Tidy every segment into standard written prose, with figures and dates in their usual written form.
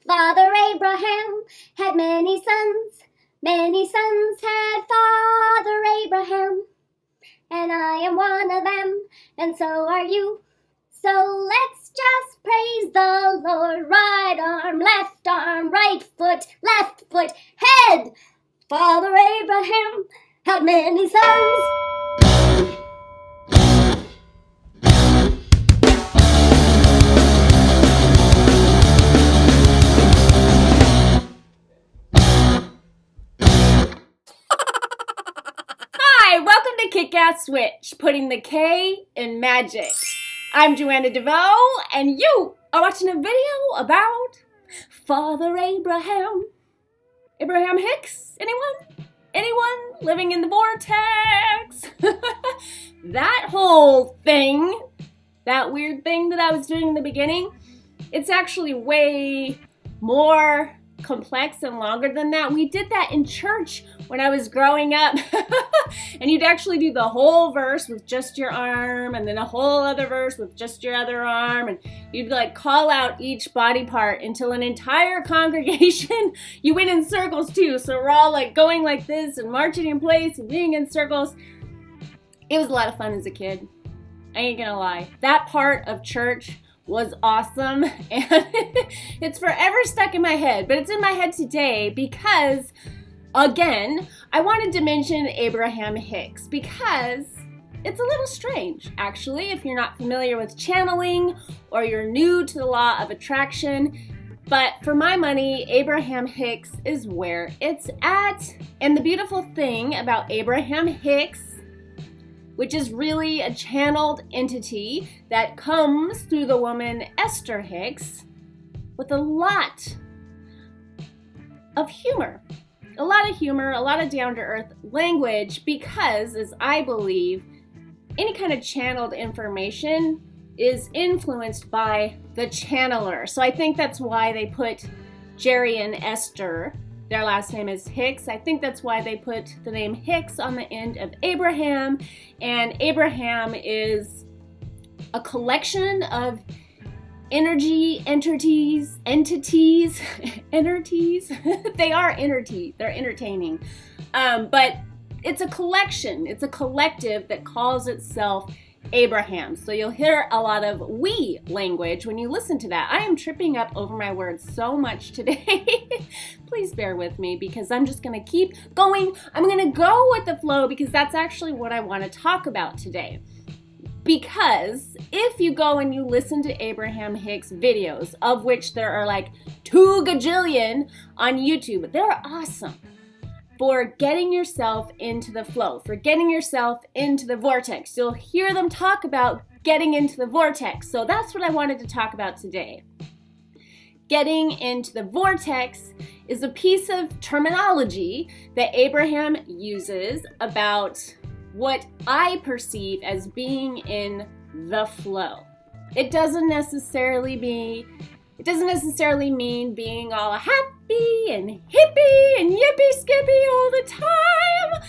Father Abraham had many sons. Many sons had Father Abraham. And I am one of them, and so are you. So let's just praise the Lord. Right arm, right foot, head. Father Abraham had many sons. Hi, welcome to Kick-Ass Switch, putting the K in magic. I'm Joanna DeVoe, and you are watching a video about Father Abraham. Abraham Hicks? Anyone? Anyone living in the Vortex? That whole thing, that weird thing that I was doing in the beginning, it's actually way more complex and longer than that. We did that in church when I was growing up. And you'd actually do the whole verse with just your arm, and then a whole other verse with just your other arm, and you'd like call out each body part until an entire congregation, you went in circles too, so we're all like going like this and marching in place and being in circles. It was a lot of fun as a kid. I ain't gonna lie. That part of church was awesome, and it's forever stuck in my head, but it's in my head today because, again, I wanted to mention Abraham Hicks because it's a little strange, actually, if you're not familiar with channeling or you're new to the law of attraction. But for my money, Abraham Hicks is where it's at. And the beautiful thing about Abraham Hicks, which is really a channeled entity that comes through the woman Esther Hicks with a lot of humor. A lot of humor, a lot of down-to-earth language, because, as I believe, any kind of channeled information is influenced by the channeler. So I think that's why they put Jerry and Esther, their last name is Hicks. I think that's why they put the name Hicks on the end of Abraham. And Abraham is a collection of entities. They are entities. They're entertaining. But it's a collection. It's a collective that calls itself Abraham. So you'll hear a lot of we language when you listen to that. I am tripping up over my words so much today. Please bear with me because I'm just going to keep going. I'm going to go with the flow because that's actually what I want to talk about today. Because if you go and you listen to Abraham Hicks videos, of which there are like 2 gajillion on YouTube, they're awesome for getting yourself into the flow, for getting yourself into the vortex. You'll hear them talk about getting into the vortex. So that's what I wanted to talk about today. Getting into the vortex is a piece of terminology that Abraham uses about what I perceive as being in the flow. It doesn't necessarily mean being all happy and hippie and yippee skippy all the time.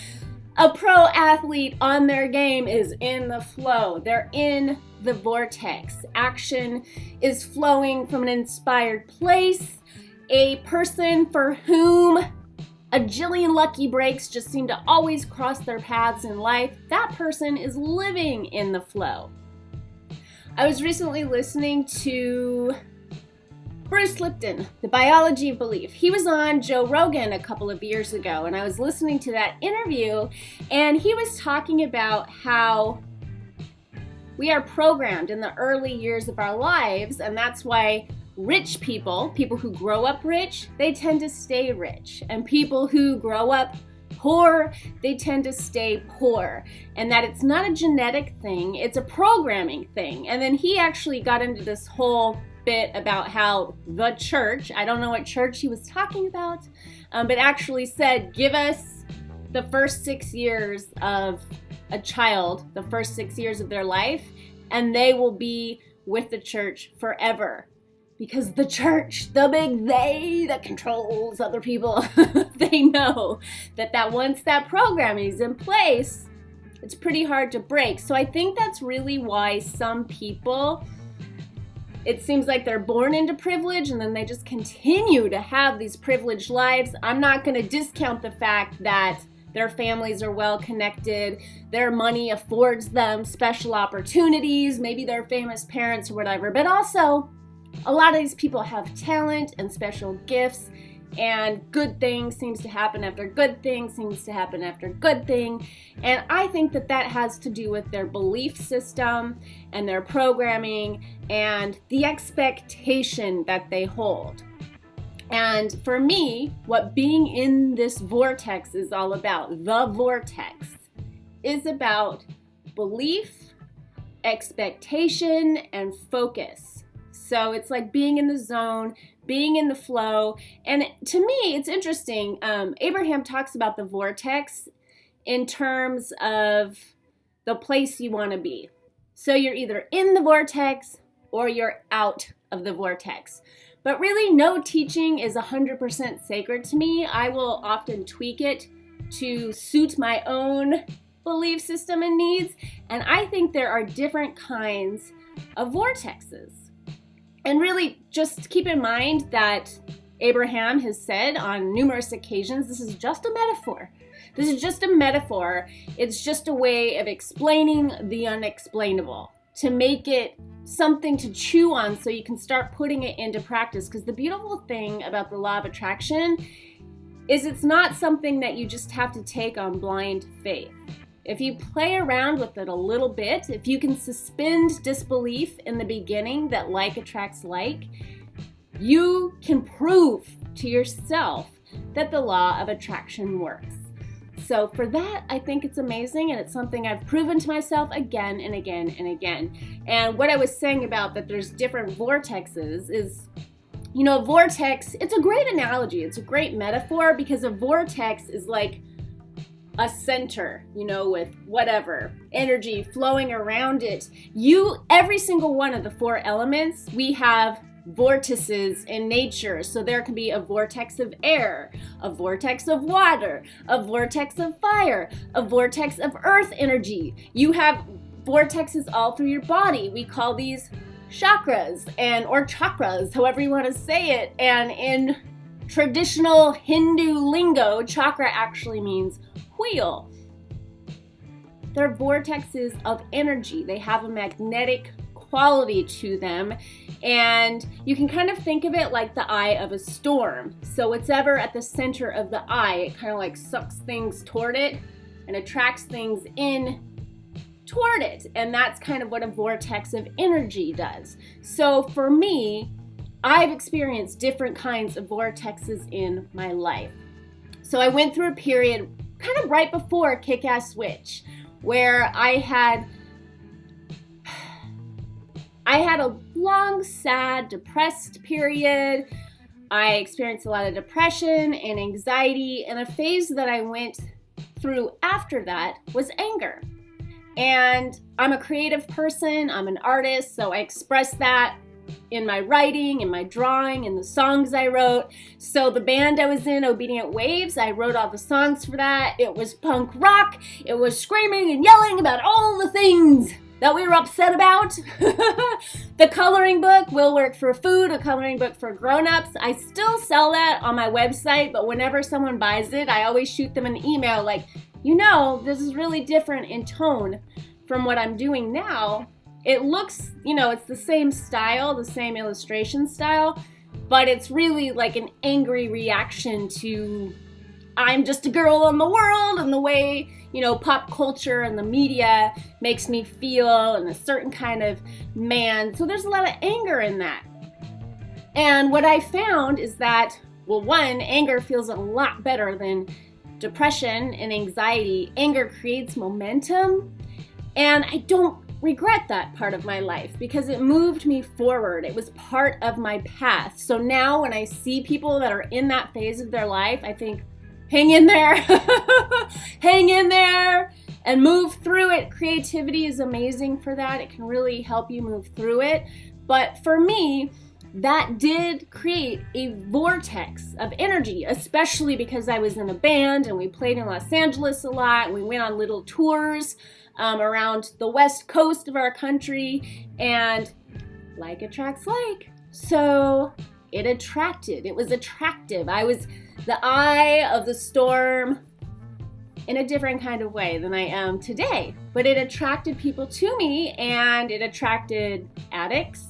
A pro athlete on their game is in the flow. They're in the vortex. Action is flowing from an inspired place. A person for whom a jillion lucky breaks just seem to always cross their paths in life, that person is living in the flow. I was recently listening to Bruce Lipton, The Biology of Belief. He was on Joe Rogan a couple of years ago, and I was listening to that interview, and he was talking about how we are programmed in the early years of our lives, and that's why rich people who grow up rich, they tend to stay rich. And people who grow up poor, they tend to stay poor. And that it's not a genetic thing, it's a programming thing. And then he actually got into this whole bit about how the church, I don't know what church he was talking about, but actually said, give us the first 6 years of a child, the first 6 years of their life, and they will be with the church forever. Because the church, the big they that controls other people, they know that once that programming is in place, it's pretty hard to break. So I think that's really why some people it seems like they're born into privilege and then they just continue to have these privileged lives. I'm not going to discount the fact that their families are well connected, their money affords them special opportunities, maybe they're famous parents or whatever, but also a lot of these people have talent and special gifts, and good things seems to happen after good thing seems to happen after good thing. And I think that that has to do with their belief system and their programming and the expectation that they hold. And for me, what being in this vortex is all about, the vortex, is about belief, expectation, and focus. So it's like being in the zone, being in the flow. And to me, it's interesting. Abraham talks about the vortex in terms of the place you want to be. So you're either in the vortex or you're out of the vortex. But really, no teaching is 100% sacred to me. I will often tweak it to suit my own belief system and needs. And I think there are different kinds of vortexes. And really, just keep in mind that Abraham has said on numerous occasions, this is just a metaphor. This is just a metaphor. It's just a way of explaining the unexplainable, to make it something to chew on so you can start putting it into practice. Because the beautiful thing about the law of attraction is it's not something that you just have to take on blind faith. If you play around with it a little bit, if you can suspend disbelief in the beginning that like attracts like, you can prove to yourself that the law of attraction works. So for that, I think it's amazing, and it's something I've proven to myself again and again and again. And what I was saying about that there's different vortexes is, you know, a vortex, it's a great analogy. It's a great metaphor because a vortex is like a center, you know, with whatever energy flowing around it. Every single one of the four elements, we have vortices in nature. So there can be a vortex of air, a vortex of water, a vortex of fire, a vortex of earth energy. You have vortexes all through your body. We call these chakras or chakras, however you want to say it. And in traditional Hindu lingo, chakra actually means wheel. They're vortexes of energy. They have a magnetic quality to them, and you can kind of think of it like the eye of a storm. So whatever at the center of the eye, it kind of like sucks things toward it and attracts things in toward it, and that's kind of what a vortex of energy does. So for me, I've experienced different kinds of vortexes in my life. So I went through a period kind of right before Kick-Ass Switch where I had a long, sad, depressed period. I experienced a lot of depression and anxiety, and a phase that I went through after that was anger. And I'm a creative person, I'm an artist, so I express that in my writing, in my drawing, in the songs I wrote. So the band I was in, Obedient Waves, I wrote all the songs for that. It was punk rock, it was screaming and yelling about all the things that we were upset about. The coloring book, Will Work for Food, a coloring book for grown-ups. I still sell that on my website, but whenever someone buys it, I always shoot them an email like, you know, this is really different in tone from what I'm doing now. It looks, you know, it's the same style, the same illustration style, but it's really like an angry reaction to I'm just a girl in the world and the way, you know, pop culture and the media makes me feel and a certain kind of man. So there's a lot of anger in that. And what I found is that, well, one, anger feels a lot better than depression and anxiety. Anger creates momentum, and I don't regret that part of my life because it moved me forward. It was part of my path. So now when I see people that are in that phase of their life, I think, hang in there, hang in there and move through it. Creativity is amazing for that. It can really help you move through it. But for me, that did create a vortex of energy, especially because I was in a band and we played in Los Angeles a lot. And we went on little tours around the west coast of our country. And like attracts like. So it was attractive. I was the eye of the storm in a different kind of way than I am today. But it attracted people to me, and it attracted addicts.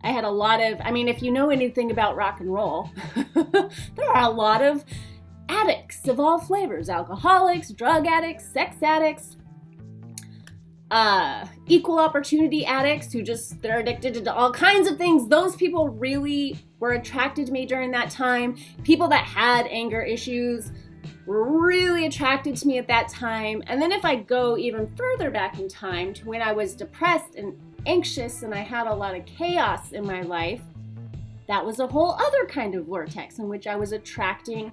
I had a lot of, if you know anything about rock and roll, there are a lot of addicts of all flavors. Alcoholics, drug addicts, sex addicts, equal opportunity addicts who they're addicted to all kinds of things. Those people really were attracted to me during that time. People that had anger issues were really attracted to me at that time. And then if I go even further back in time to when I was depressed and anxious and I had a lot of chaos in my life, that was a whole other kind of vortex in which I was attracting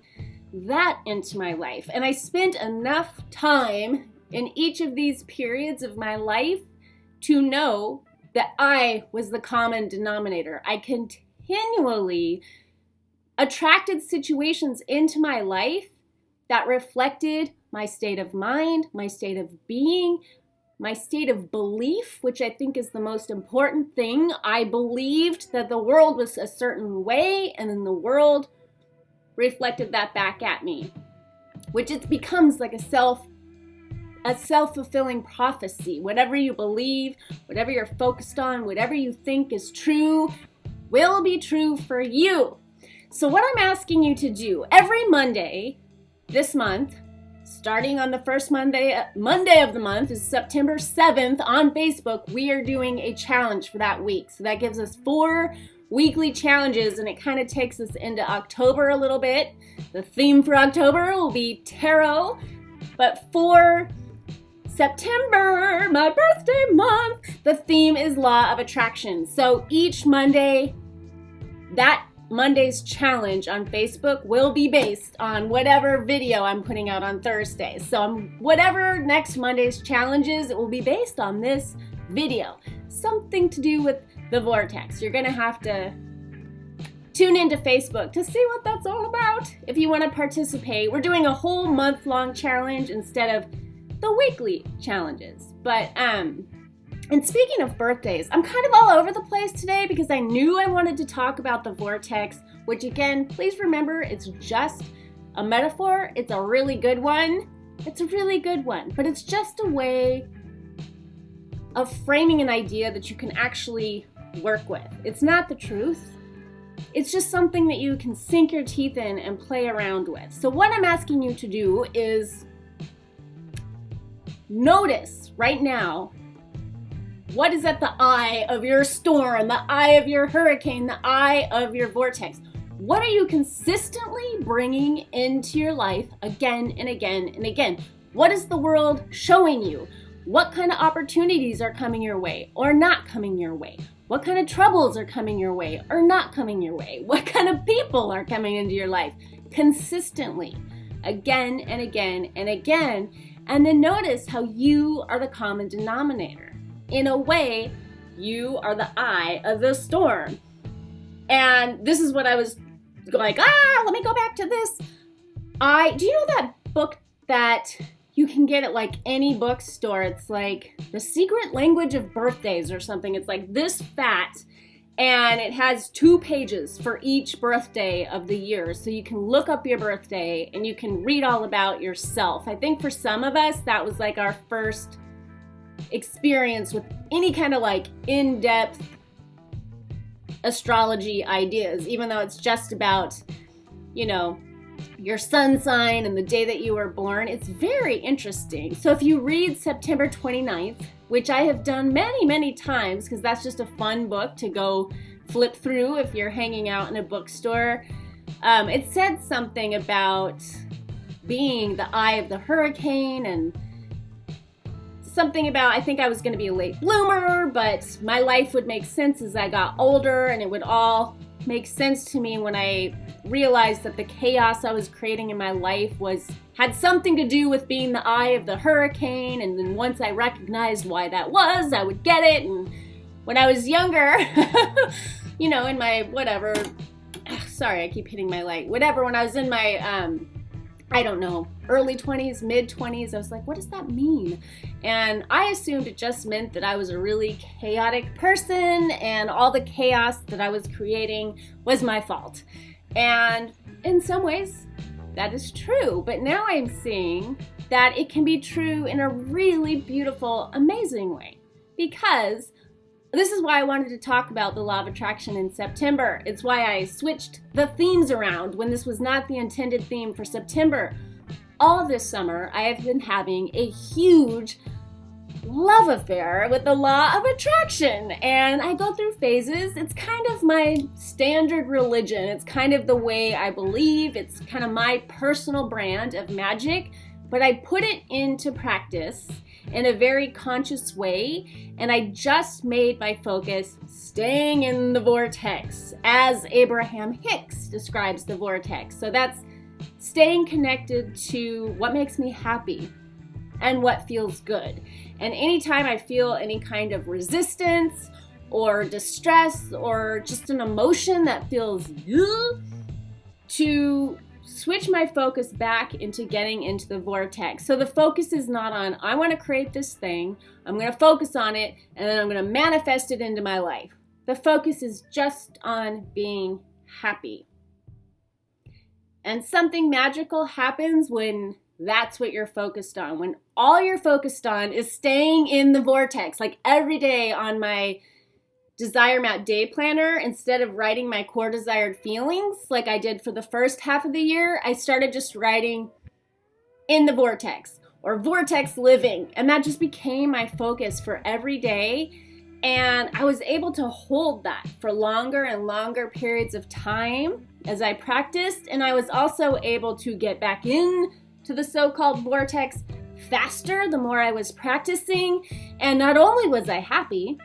that into my life. And I spent enough time in each of these periods of my life to know that I was the common denominator. I continually attracted situations into my life that reflected my state of mind, my state of being, my state of belief, which I think is the most important thing. I believed that the world was a certain way, and then the world reflected that back at me, which it becomes like a self-fulfilling prophecy. Whatever you believe, whatever you're focused on, whatever you think is true, will be true for you. So what I'm asking you to do every Monday this month, starting on the first Monday of the month, is September 7th on Facebook, we are doing a challenge for that week. So that gives us 4 weekly challenges, and it kind of takes us into October a little bit. The theme for October will be tarot, but for September, my birthday month, the theme is law of attraction. So each Monday, that Monday's challenge on Facebook will be based on whatever video I'm putting out on Thursday. So whatever next Monday's challenge is, it will be based on this video. Something to do with the Vortex. You're gonna have to tune into Facebook to see what that's all about if you want to participate. We're doing a whole month-long challenge instead of the weekly challenges. But and speaking of birthdays, I'm kind of all over the place today because I knew I wanted to talk about the Vortex, which again, please remember, it's just a metaphor. It's a really good one. It's a really good one, but it's just a way of framing an idea that you can actually work with. It's not the truth. It's just something that you can sink your teeth in and play around with. So what I'm asking you to do is notice right now what is at the eye of your storm, the eye of your hurricane, the eye of your vortex. What are you consistently bringing into your life again and again and again? What is the world showing you? What kind of opportunities are coming your way or not coming your way? What kind of troubles are coming your way or not coming your way? What kind of people are coming into your life consistently, again and again and again? And then notice how you are the common denominator. In a way, you are the eye of the storm. And this is what I was like, let me go back to this. Do you know that book that you can get at like any bookstore? It's like The Secret Language of Birthdays or something. It's like this fat, and it has 2 pages for each birthday of the year. So you can look up your birthday and you can read all about yourself. I think for some of us, that was like our first experience with any kind of like in-depth astrology ideas, even though it's just about, your sun sign and the day that you were born. It's very interesting. So if you read September 29th, which I have done many, many times because that's just a fun book to go flip through if you're hanging out in a bookstore, it said something about being the eye of the hurricane and something about, I think I was going to be a late bloomer, but my life would make sense as I got older, and it would all make sense to me when I realized that the chaos I was creating in my life had something to do with being the eye of the hurricane. And then once I recognized why that was, I would get it. And when I was younger, in my whatever, sorry, I keep hitting my light, whatever, when I was in my I don't know, early 20s, mid 20s. I was like, what does that mean? And I assumed it just meant that I was a really chaotic person and all the chaos that I was creating was my fault. And in some ways, that is true. But now I'm seeing that it can be true in a really beautiful, amazing way. Because this is why I wanted to talk about the law of attraction in September. It's why I switched the themes around when this was not the intended theme for September. All this summer, I have been having a huge love affair with the law of attraction. And I go through phases. It's kind of my standard religion. It's kind of the way I believe. It's kind of my personal brand of magic. But I put it into practice in a very conscious way, and I just made my focus staying in the vortex, as Abraham Hicks describes the vortex. So that's staying connected to what makes me happy and what feels good. And anytime I feel any kind of resistance or distress or just an emotion that feels to switch my focus back into getting into the vortex. So the focus is not on, I want to create this thing, I'm going to focus on it, and then I'm going to manifest it into my life. The focus is just on being happy. And something magical happens when that's what you're focused on. When all you're focused on is staying in the vortex. Like every day on my Desire Map day planner, instead of writing my core desired feelings like I did for the first half of the year, I started just writing in the vortex or vortex living. And that just became my focus for every day. And I was able to hold that for longer and longer periods of time as I practiced. And I was also able to get back in to the so-called vortex faster the more I was practicing. And not only was I happy,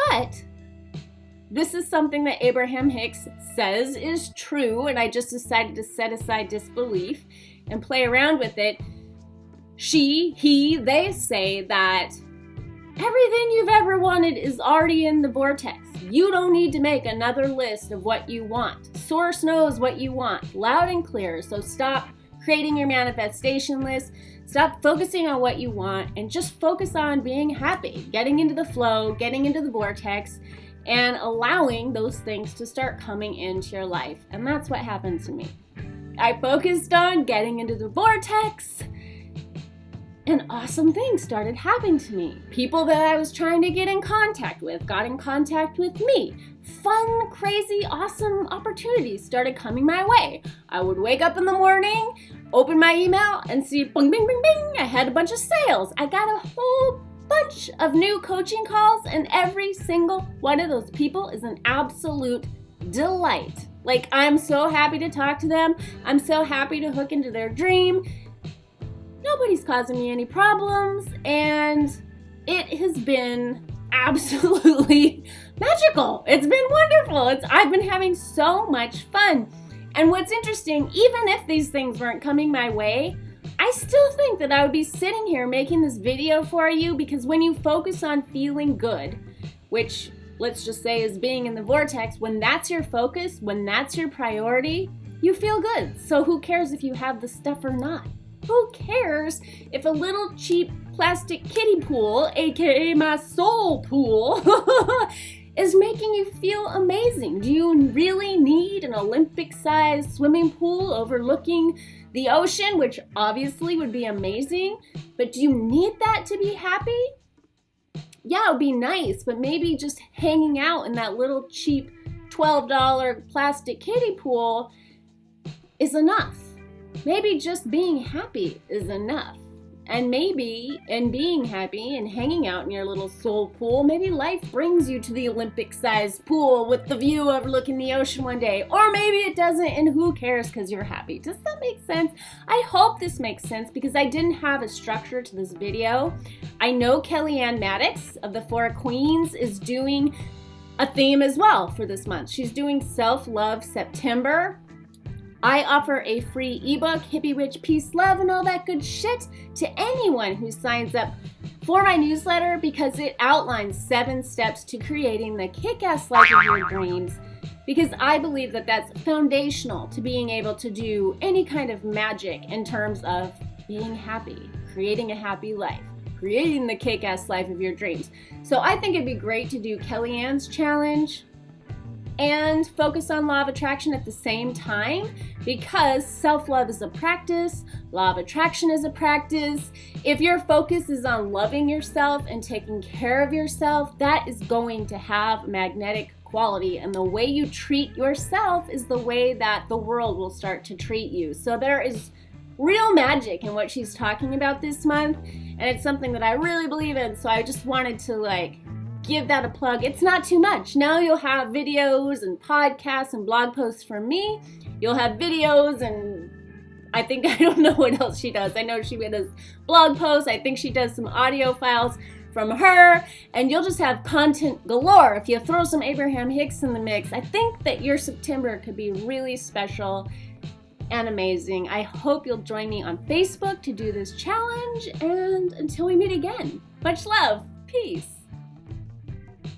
but this is something that Abraham Hicks says is true, and I just decided to set aside disbelief and play around with it. She, he, they say that everything you've ever wanted is already in the vortex. You don't need to make another list of what you want. Source knows what you want, loud and clear, so stop creating your manifestation list. Stop focusing on what you want and just focus on being happy, getting into the flow, getting into the vortex, and allowing those things to start coming into your life. And that's what happened to me. I focused on getting into the vortex, and awesome things started happening to me. People that I was trying to get in contact with got in contact with me. Fun, crazy, awesome opportunities started coming my way. I would wake up in the morning, open my email, and see bing, bing, bing, bing, I had a bunch of sales. I got a whole bunch of new coaching calls, and every single one of those people is an absolute delight. Like, I'm so happy to talk to them. I'm so happy to hook into their dream. Nobody's causing me any problems, and it has been absolutely magical. It's been wonderful. I've been having so much fun. And what's interesting, even if these things weren't coming my way, I still think that I would be sitting here making this video for you, because when you focus on feeling good, which let's just say is being in the vortex, when that's your focus, when that's your priority, you feel good. So who cares if you have the stuff or not? Who cares if a little cheap plastic kiddie pool, aka my soul pool, is making you feel amazing? Do you really need an Olympic-sized swimming pool overlooking the ocean, which obviously would be amazing, but do you need that to be happy? Yeah, it would be nice, but maybe just hanging out in that little cheap $12 plastic kiddie pool is enough. Maybe just being happy is enough. And maybe in being happy and hanging out in your little soul pool, maybe life brings you to the Olympic-sized pool with the view overlooking the ocean one day. Or maybe it doesn't, and who cares because you're happy. Does that make sense? I hope this makes sense, because I didn't have a structure to this video. I know Kellyanne Maddox of the Four Queens is doing a theme as well for this month. She's doing Self-Love September. I offer a free ebook, Hippie Rich Peace Love and all that good shit, to anyone who signs up for my newsletter, because it outlines 7 steps to creating the kick-ass life of your dreams because I believe that that's foundational to being able to do any kind of magic in terms of being happy, creating a happy life, creating the kick-ass life of your dreams. So I think it'd be great to do Kellyanne's challenge and focus on law of attraction at the same time, because self-love is a practice, law of attraction is a practice. If your focus is on loving yourself and taking care of yourself, that is going to have magnetic quality, and the way you treat yourself is the way that the world will start to treat you. So there is real magic in what she's talking about this month, and it's something that I really believe in, so I just wanted to give that a plug. It's not too much. Now you'll have videos and podcasts and blog posts from me. You'll have videos, and I don't know what else she does. I know she does blog posts. I think she does some audio files from her, and you'll just have content galore if you throw some Abraham Hicks in the mix. I think that your September could be really special and amazing. I hope you'll join me on Facebook to do this challenge, and until we meet again, much love. Peace.